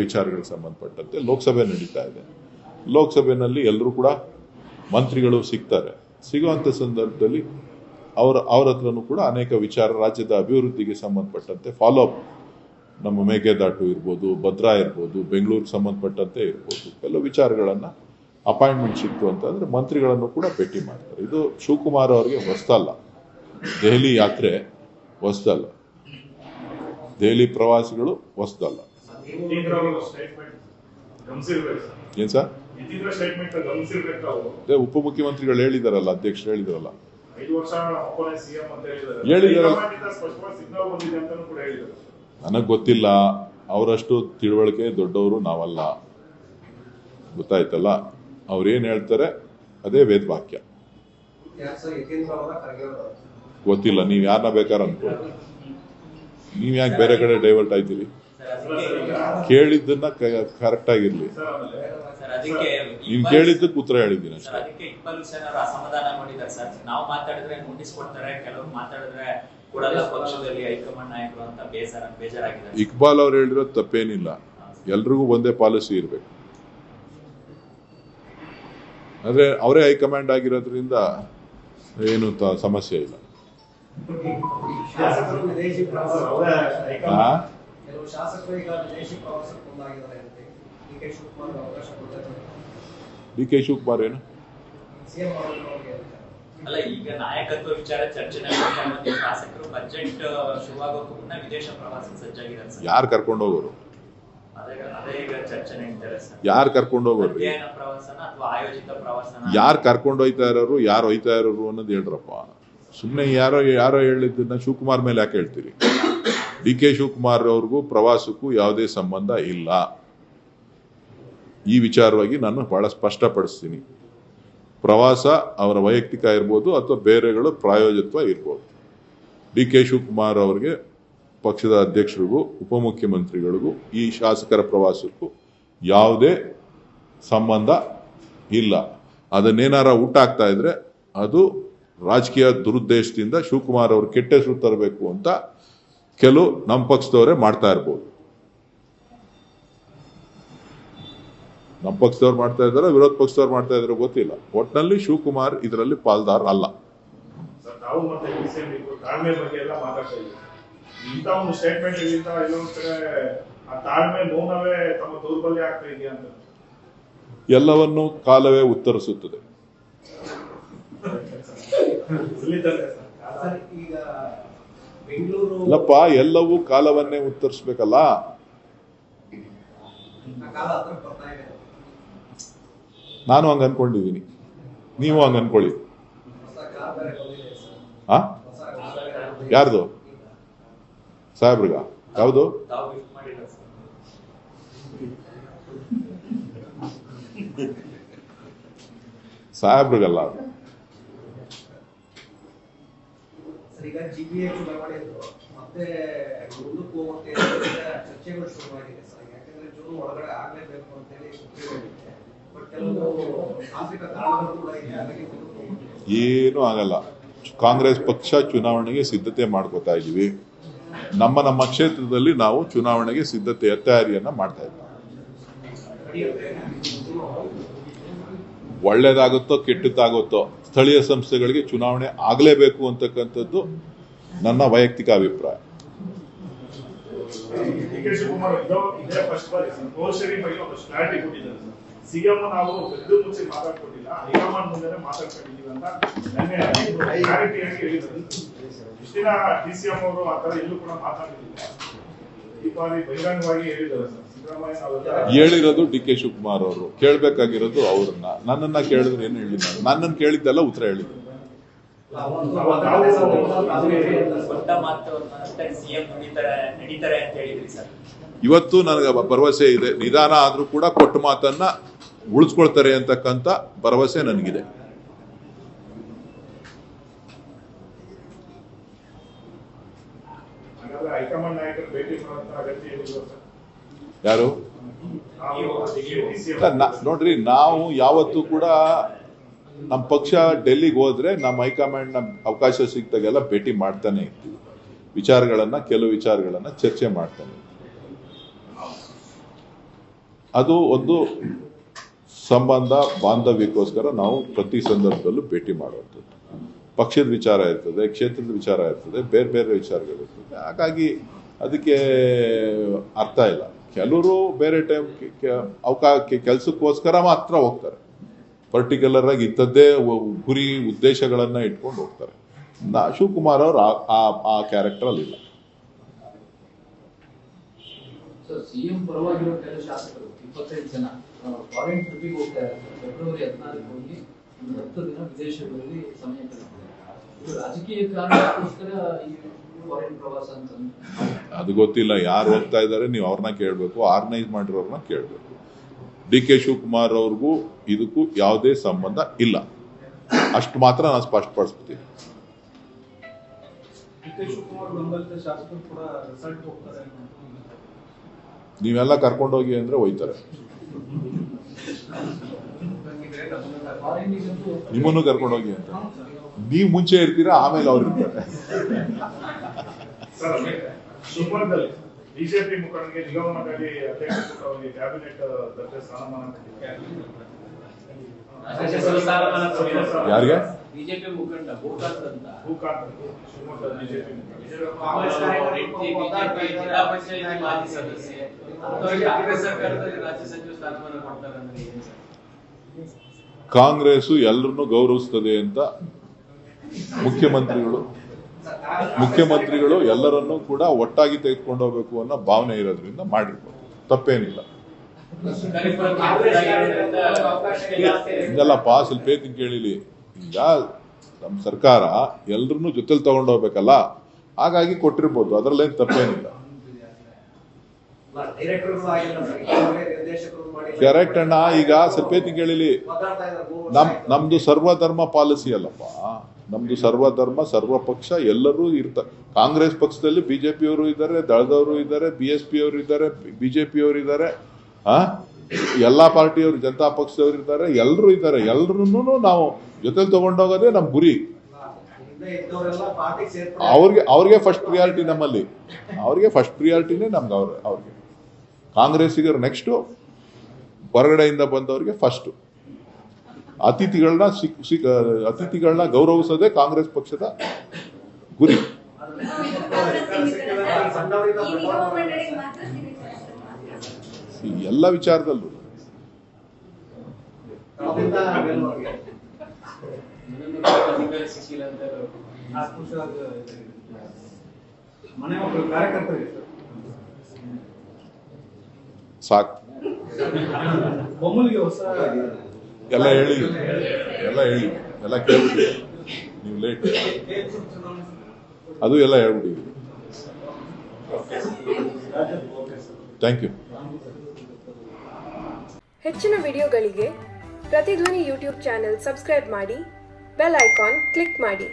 ವಿಚಾರಗಳಿಗೆ ಸಂಬಂಧಪಟ್ಟಂತೆ ಲೋಕಸಭೆ ನಡೀತಾ ಇದೆ. ಲೋಕಸಭೆಯಲ್ಲಿ ಎಲ್ಲರೂ ಕೂಡ ಮಂತ್ರಿಗಳು ಸಿಗ್ತಾರೆ. ಸಿಗುವಂಥ ಸಂದರ್ಭದಲ್ಲಿ ಅವ್ರ ಹತ್ರನೂ ಕೂಡ ಅನೇಕ ವಿಚಾರ, ರಾಜ್ಯದ ಅಭಿವೃದ್ಧಿಗೆ ಸಂಬಂಧಪಟ್ಟಂತೆ ಫಾಲೋ ಅಪ್, ನಮ್ಮ ಮೇಕೆದಾಟು ಇರ್ಬೋದು, ಭದ್ರಾ ಇರ್ಬೋದು, ಬೆಂಗಳೂರಿಗೆ ಸಂಬಂಧಪಟ್ಟಂತೆ ಇರ್ಬೋದು, ಕೆಲವು ವಿಚಾರಗಳನ್ನು ಅಪಾಯಿಂಟ್ಮೆಂಟ್ ಸಿಕ್ತು ಅಂತಂದರೆ ಮಂತ್ರಿಗಳನ್ನು ಕೂಡ ಭೇಟಿ ಮಾಡ್ತಾರೆ. ಇದು ಶಿವಕುಮಾರ್ ಅವರಿಗೆ ಹೊಸದಲ್ಲ. ದೆಹಲಿ ಯಾತ್ರೆ ಹೊಸದಲ್ಲ, ದೆಹಲಿ ಪ್ರವಾಸಿಗಳು ಹೊಸದಲ್ಲ. ಏನ್ ಸರ್? ಉಪಮುಖ್ಯಮಂತ್ರಿಗಳು ಹೇಳಿದಾರಲ್ಲ, ಅಧ್ಯಕ್ಷರು ಹೇಳಿದಾರಲ್ಲ, ನನಗೆ ಗೊತ್ತಿಲ್ಲ. ಅವರಷ್ಟು ತಿಳುವಳಿಕೆ ದೊಡ್ಡವರು ನಾವಲ್ಲ, ಗೊತ್ತಾಯ್ತಲ್ಲ. ಅವ್ರೇನ್ ಹೇಳ್ತಾರೆ ಅದೇ ವೇದವಾಕ್ಯ. ಗೊತ್ತಿಲ್ಲ, ನೀವ್ ಯಾರನ್ನ ಬೇಕಾದ್ರೆ ಅನ್ಕೊಳ್ಳಿ. ನೀವ್ ಯಾಕೆ ಬೇರೆ ಕಡೆ ಡೈವರ್ಟ್ ಆಯ್ತೀರಿ? ಕೇಳಿದ್ದನ್ನ ಕರೆಕ್ಟ್ ಆಗಿರ್ಲಿ. ನೀವು ಕೇಳಿದ್ದಕ್ಕೆ ಉತ್ತರ ಹೇಳಿದ್ದೀನಿ ಅಷ್ಟೇ. ಇಕ್ಬಾಲ್ ಅವ್ರು ಹೇಳಿರೋದು ತಪ್ಪೇನಿಲ್ಲ. ಎಲ್ರಿಗೂ ಒಂದೇ ಪಾಲಿಸಿ ಇರ್ಬೇಕು. ಅಂದ್ರೆ ಅವರೇ ಹೈಕಮಾಂಡ್ ಆಗಿರೋದ್ರಿಂದ ಏನು ಸಮಸ್ಯೆ ಇಲ್ಲ. ಡಿ ಕೆ ಶಿವಕುಮಾರ್ ಏನು ಅಲ್ಲ, ಈಗ ನಾಯಕತ್ವ ವಿಚಾರ ಚರ್ಚೆ ಶಾಸಕರು ಬಜೆಟ್ ಶುರುವಾಗೋಕ್ಕೂ ಮುನ್ನ ವಿದೇಶ ಪ್ರವಾಸ ಸಜ್ಜಾಗಿದ್ದಾರೆ. ಯಾರು ಕರ್ಕೊಂಡು ಹೋಗೋರು? ಯಾರು ಕರ್ಕೊಂಡು ಹೋಗೋರು? ಯಾರು ಕರ್ಕೊಂಡು ಹೋಯ್ತಾ ಇರೋರು, ಯಾರು ಹೋಯ್ತಾ ಇರೋರು ಅನ್ನೋದು ಹೇಳ್ರಪ್ಪ. ಸುಮ್ಮನೆ ಯಾರೋ ಹೇಳಿದ್ದನ್ನ ಶಿವಕುಮಾರ್ ಮೇಲೆ ಯಾಕೆ ಹೇಳ್ತೀರಿ? ಡಿ ಕೆ ಶಿವಕುಮಾರ್ ಅವ್ರಿಗೂ ಪ್ರವಾಸಕ್ಕೂ ಯಾವುದೇ ಸಂಬಂಧ ಇಲ್ಲ. ಈ ವಿಚಾರವಾಗಿ ನಾನು ಬಹಳ ಸ್ಪಷ್ಟಪಡಿಸ್ತೀನಿ. ಪ್ರವಾಸ ಅವರ ವೈಯಕ್ತಿಕ ಇರ್ಬೋದು ಅಥವಾ ಬೇರೆಗಳು ಪ್ರಾಯೋಜಕತ್ವ ಇರ್ಬೋದು. ಡಿ ಕೆ ಶಿವಕುಮಾರ್ ಅವರಿಗೆ, ಪಕ್ಷದ ಅಧ್ಯಕ್ಷರಿಗೂ ಉಪಮುಖ್ಯಮಂತ್ರಿಗಳಿಗೂ ಈ ಶಾಸಕರ ಪ್ರವಾಸಕ್ಕೂ ಯಾವುದೇ ಸಂಬಂಧ ಇಲ್ಲ. ಅದನ್ನೇನಾರ ಊಟಾಗ್ತಾ ಇದ್ರೆ ಅದು ರಾಜಕೀಯ ದುರುದ್ದೇಶದಿಂದ ಶಿವಕುಮಾರ್ ಅವರು ಕೆಟ್ಟ ಹೆಸರು ತರಬೇಕು ಅಂತ ಕೆಲವು ನಮ್ಮ ಪಕ್ಷದವರೇ ಮಾಡ್ತಾ ಇರ್ಬೋದು. ನಮ್ಮ ಪಕ್ಷದವ್ರು ಮಾಡ್ತಾ ಇದ್ದಾರೆ, ವಿರೋಧ ಪಕ್ಷದವ್ರು ಮಾಡ್ತಾ ಇದ್ದಾರೆ, ಗೊತ್ತಿಲ್ಲ. ಒಟ್ಟಿನಲ್ಲಿ ಶಿವಕುಮಾರ್ ಇದರಲ್ಲಿ ಪಾಲ್ದಾರ್ ಅಲ್ಲ. ಎಲ್ಲವನ್ನು ಕಾಲವೇ ಉತ್ತರಿಸುತ್ತದೆ. ಅಲ್ಲಪ್ಪ, ಎಲ್ಲವೂ ಕಾಲವನ್ನೇ ಉತ್ತರಿಸ್ಬೇಕಲ್ಲ. ನಾನು ಹಂಗ ಅನ್ಕೊಂಡಿದ್ದೀನಿ, ನೀವು ಹಂಗ ಅನ್ಕೊಳ್ಳಿ. ಯಾರ್ದು? ಸಾಹೇಬ್ರಿಗ? ಯಾವುದು? ಸಾಹೇಬ್ರಿಗಲ್ಲ. ಈಗ ಜಿಪಿಎಚ್ ಮತ್ತೆ ಮುಂದಕ್ಕೆ ಹೋಗುತ್ತೆ ಚರ್ಚೆಗಳು ಶುರುವಾಗಿದೆ ಸರ್. ಯಾಕಂದ್ರೆ ಜೂನ್ ಒಳಗಡೆ ಆಗ್ಲೇಬೇಕು ಅಂತೇಳಿ ಬಟ್ ಕೆಲವು ತಾಂತ್ರಿಕ ಕಾರಣಗಳು ಕೂಡ ಇದೆ. ಹಾಗಾಗಿ ಏನೂ ಆಗಲ್ಲ. ಕಾಂಗ್ರೆಸ್ ಪಕ್ಷ ಚುನಾವಣೆಗೆ ಸಿದ್ಧತೆ ಮಾಡ್ಕೋತಾ ಇದೀವಿ. ನಮ್ಮ ಕ್ಷೇತ್ರದಲ್ಲಿ ನಾವು ಚುನಾವಣೆಗೆ ಸಿದ್ಧತೆಯ ತಯಾರಿಯನ್ನ ಮಾಡ್ತಾ ಇದ್ದೀವಿ. ಒಳ್ಳೇದಾಗುತ್ತೋ ಕೆಟ್ಟದ್ದಾಗುತ್ತೋ ಸ್ಥಳೀಯ ಸಂಸ್ಥೆಗಳಿಗೆ ಚುನಾವಣೆ ಆಗಲೇಬೇಕು ಅಂತಕ್ಕಂಥದ್ದು ನನ್ನ ವೈಯಕ್ತಿಕ ಅಭಿಪ್ರಾಯ. ಹೇಳಿರೋದು ಡಿ ಕೆ ಶಿವಕುಮಾರ್ ಅವರು, ಕೇಳಬೇಕಾಗಿರೋದು ಅವ್ರನ್ನ. ನನ್ನನ್ನ ಕೇಳಿದ್ರೆ ಏನು ಹೇಳಿ? ನನ್ನನ್ನು ಕೇಳಿದ್ದೆಲ್ಲ ಉತ್ತರ ಹೇಳಿದ್ರು. ಇವತ್ತು ನನಗೆ ಭರವಸೆ ಇದೆ, ನಿಧಾನ ಆದ್ರೂ ಕೂಡ ಕೊಟ್ಟ ಮಾತನ್ನ ಉಳಿಸ್ಕೊಳ್ತಾರೆ ಅಂತಕ್ಕಂಥ ಭರವಸೆ ನನಗಿದೆ. ಯಾರು? ನೋಡ್ರಿ, ನಾವು ಯಾವತ್ತೂ ಕೂಡ ನಮ್ಮ ಪಕ್ಷ ಡೆಲ್ಲಿಗೆ ಹೋದ್ರೆ ನಮ್ಮ ಹೈಕಮಾಂಡ್ ಅವಕಾಶ ಸಿಕ್ತಾಗೆಲ್ಲ ಭೇಟಿ ಮಾಡ್ತಾನೆ ಇರ್ತೀವಿ. ಕೆಲವು ವಿಚಾರಗಳನ್ನ ಚರ್ಚೆ ಮಾಡ್ತಾನೆ. ಅದು ಒಂದು ಸಂಬಂಧ ಬಾಂಧವ್ಯಕ್ಕೋಸ್ಕರ ನಾವು ಪ್ರತಿ ಸಂದರ್ಭದಲ್ಲೂ ಭೇಟಿ ಮಾಡುವಂಥದ್ದು. ಪಕ್ಷದ ವಿಚಾರ ಇರ್ತದೆ, ಕ್ಷೇತ್ರದ ವಿಚಾರ ಇರ್ತದೆ, ಬೇರೆ ಬೇರೆ ವಿಚಾರಗಳಿರ್ತದೆ. ಹಾಗಾಗಿ ಅದಕ್ಕೆ ಅರ್ಥ ಇಲ್ಲ. ಕೆಲವರು ಬೇರೆ ಟೈಮ್ ಕೆಲಸಕ್ಕೋಸ್ಕರ ಮಾತ್ರ ಹೋಗ್ತಾರೆ, ಪರ್ಟಿಕ್ಯುಲರ್ ಆಗಿ ಇಂಥದ್ದೇ ಗುರಿ ಉದ್ದೇಶಗಳನ್ನ ಇಟ್ಕೊಂಡು ಹೋಗ್ತಾರೆ. ಶಿವಕುಮಾರ್ ಅವರು ಆ ಕ್ಯಾರೆಕ್ಟರ್ ಅಲ್ಲಿ ಇಲ್ಲ. ಸರ್, ಸಿಎಂ ಪರವಾಗಿರೋ ಕೆಲ ಶಾಸಕರು 25 ಜನ ಫಾರಿನ್ ಟ್ರಿಪ್ಪಿಗೆ ಹೋಗ್ತಾ ಇದ್ದಾರೆ. ಫೆಬ್ರವರಿ 14 ಹೋಗಿ 10 ದಿನ ವಿದೇಶಗಳಲ್ಲಿ ಸಮಯ ಕಳೆದಿದ್ದಾರೆ. ಇದು ರಾಜಕೀಯ ಕಾರಣಕ್ಕೋಸ್ಕರ ಈ ಫಾರಿನ್ ಪ್ರವಾಸ ಅಂತ ಅದು ಗೊತ್ತಿಲ್ಲ. ಯಾರು ಹೋಗ್ತಾ ಇದ್ದಾರೆ ನೀವು ಅವ್ರನ್ನ ಕೇಳಬೇಕು, ಆರ್ಗನೈಸ್ ಮಾಡಿರೋರ್ನ ಕೇಳಬೇಕು. DK ಶಿವಕುಮಾರ್ ಅವ್ರಿಗೂ ಇದಕ್ಕೂ ಯಾವುದೇ ಸಂಬಂಧ ಇಲ್ಲ, ಅಷ್ಟು ಮಾತ್ರ ನಾನು ಸ್ಪಷ್ಟಪಡಿಸ್ತೀನಿ. ನೀವೆಲ್ಲ ಕರ್ಕೊಂಡೋಗಿ ಅಂದ್ರೆ ಹೋಯ್ತಾರೆ, ನಿಮ್ಮನ್ನು ಕರ್ಕೊಂಡೋಗಿ ಅಂತ. ನೀವು ಮುಂಚೆ ಇರ್ತೀರಾ, ಆಮೇಲೆ ಅವ್ರು ಇರ್ತಾರೆ. ಶಿವಮೊಗ್ಗದಲ್ಲಿ ಬಿಜೆಪಿ ಮುಖಂಡರಿಗೆ ನಿಗಮ ಮಂಡಳಿ ಅಧ್ಯಕ್ಷರಿಗೆ ಕ್ಯಾಬಿನೆಟ್ ದರ್ಜೆ ಸ್ಥಾನಮಾನ ಯಾರಿಗೆ? ಬಿಜೆಪಿ ಮುಖಂಡ ಭೂಕಾಂತ್ ಅಂತ. ಶಿವಮೊಗ್ಗದ ಬಿಜೆಪಿ ಜಿಲ್ಲಾ ಪಂಚಾಯತಿ ಮಾಜಿ ಸದಸ್ಯ ಕಾಂಗ್ರೆಸ್ ಸರ್ಕಾರದಲ್ಲಿ ರಾಜ್ಯ ಸಚಿವ ಸ್ಥಾನಮಾನ ಕೊಡ್ತಾರೆ ಅಂದ್ರೆ ಏನು ಸರ್? ಕಾಂಗ್ರೆಸ್ ಎಲ್ಲರನ್ನು ಗೌರವಿಸ್ತದೆ ಅಂತ ಮುಖ್ಯಮಂತ್ರಿಗಳು ಎಲ್ಲರನ್ನೂ ಕೂಡ ಒಟ್ಟಾಗಿ ತೆಗೆದುಕೊಂಡು ಹೋಗ್ಬೇಕು ಅನ್ನೋ ಭಾವನೆ ಇರೋದ್ರಿಂದ ಮಾಡಿರ್ಬೋದು, ತಪ್ಪೇನಿಲ್ಲ. ಹಿಂಗಲ್ಲಪ್ಪ, ಸ್ವಲ್ಪ ಏತಿಗೆ ಕೇಳಿಲಿ. ಈಗ ನಮ್ಮ ಸರ್ಕಾರ ಎಲ್ಲರನ್ನೂ ಜೊತೆಲಿ ತಗೊಂಡು ಹೋಗ್ಬೇಕಲ್ಲ, ಹಾಗಾಗಿ ಕೊಟ್ಟಿರ್ಬೋದು, ಅದರಲ್ಲೇನು ತಪ್ಪೇನಿಲ್ಲ. ಕರೆಕ್ಟ್ ಅಣ್ಣ. ಈಗ ಸ್ವಲ್ಪ ಏತಿಗೆ ಕೇಳಿಲಿ, ನಮ್ದು ಸರ್ವಧರ್ಮ ಪಾಲಿಸಿ ಅಲ್ಲಪ್ಪ. ನಮ್ದು ಸರ್ವಧರ್ಮ ಸರ್ವಪಕ್ಷ ಎಲ್ಲರೂ ಇರ್ತಾರೆ. ಕಾಂಗ್ರೆಸ್ ಪಕ್ಷದಲ್ಲಿ ಬಿಜೆಪಿಯವರು ಇದ್ದಾರೆ, ದಳದವರು ಇದ್ದಾರೆ, BSP ಅವರು ಇದ್ದಾರೆ, BJP ಅವರು ಇದ್ದಾರೆ, ಎಲ್ಲಾ ಪಾರ್ಟಿಯವರು, ಜನತಾ ಪಕ್ಷದವರು ಇದ್ದಾರೆ, ಎಲ್ಲರೂ ಇದ್ದಾರೆ. ಎಲ್ಲರನ್ನೂ ನಾವು ಜೊತೆಲಿ ತಗೊಂಡೋಗೋದೇ ನಮ್ಮ ಗುರಿ. ಅವ್ರಿಗೆ ಫಸ್ಟ್ ಪ್ರಿಯಾರಿಟಿ ನಮ್ಮಲ್ಲಿ, ಅವ್ರಿಗೆ ಫಸ್ಟ್ ಪ್ರಿಯಾರಿಟಿನೇ ನಮ್ಗೆ. ಅವ್ರಿಗೆ ಕಾಂಗ್ರೆಸ್ಸಿಗರು ನೆಕ್ಸ್ಟ್, ಹೊರಗಡೆಯಿಂದ ಬಂದವರಿಗೆ ಫಸ್ಟ್. ಅತಿಥಿಗಳನ್ನ ಗೌರವಿಸೋದೇ ಕಾಂಗ್ರೆಸ್ ಪಕ್ಷದ ಗುರಿ. ಎಲ್ಲ ವಿಚಾರದಲ್ಲೂ ಸಾಕು. ಎಲ್ಲ ಹೇಳಿ, ಎಲ್ಲ ಕೇಳ್ಬಿಡಿ. ನೀವು ಲೇಟ್, ಅದು ಎಲ್ಲ ಹೇಳ್ಬಿಡಿ. Thank you. ಹೆಚ್ಚಿನ ವಿಡಿಯೋಗಳಿಗೆ ಪ್ರತಿಧ್ವನಿ ಯೂಟ್ಯೂಬ್ ಚಾನೆಲ್ ಸಬ್ಸ್ಕ್ರೈಬ್ ಮಾಡಿ, ಬೆಲ್ ಐಕಾನ್ ಕ್ಲಿಕ್ ಮಾಡಿ.